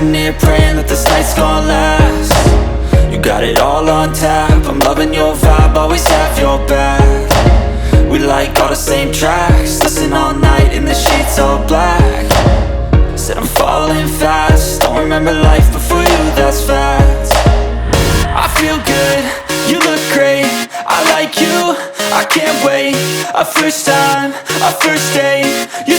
Sipping here praying that this night's gonna last. You got it all on tap, I'm loving your vibe, always have your back. We like all the same tracks, listen all night in the sheets all black. Said I'm falling fast, don't remember life before you, that's fact. I feel good, you look great, I like you, I can't wait. A first time, a first date, you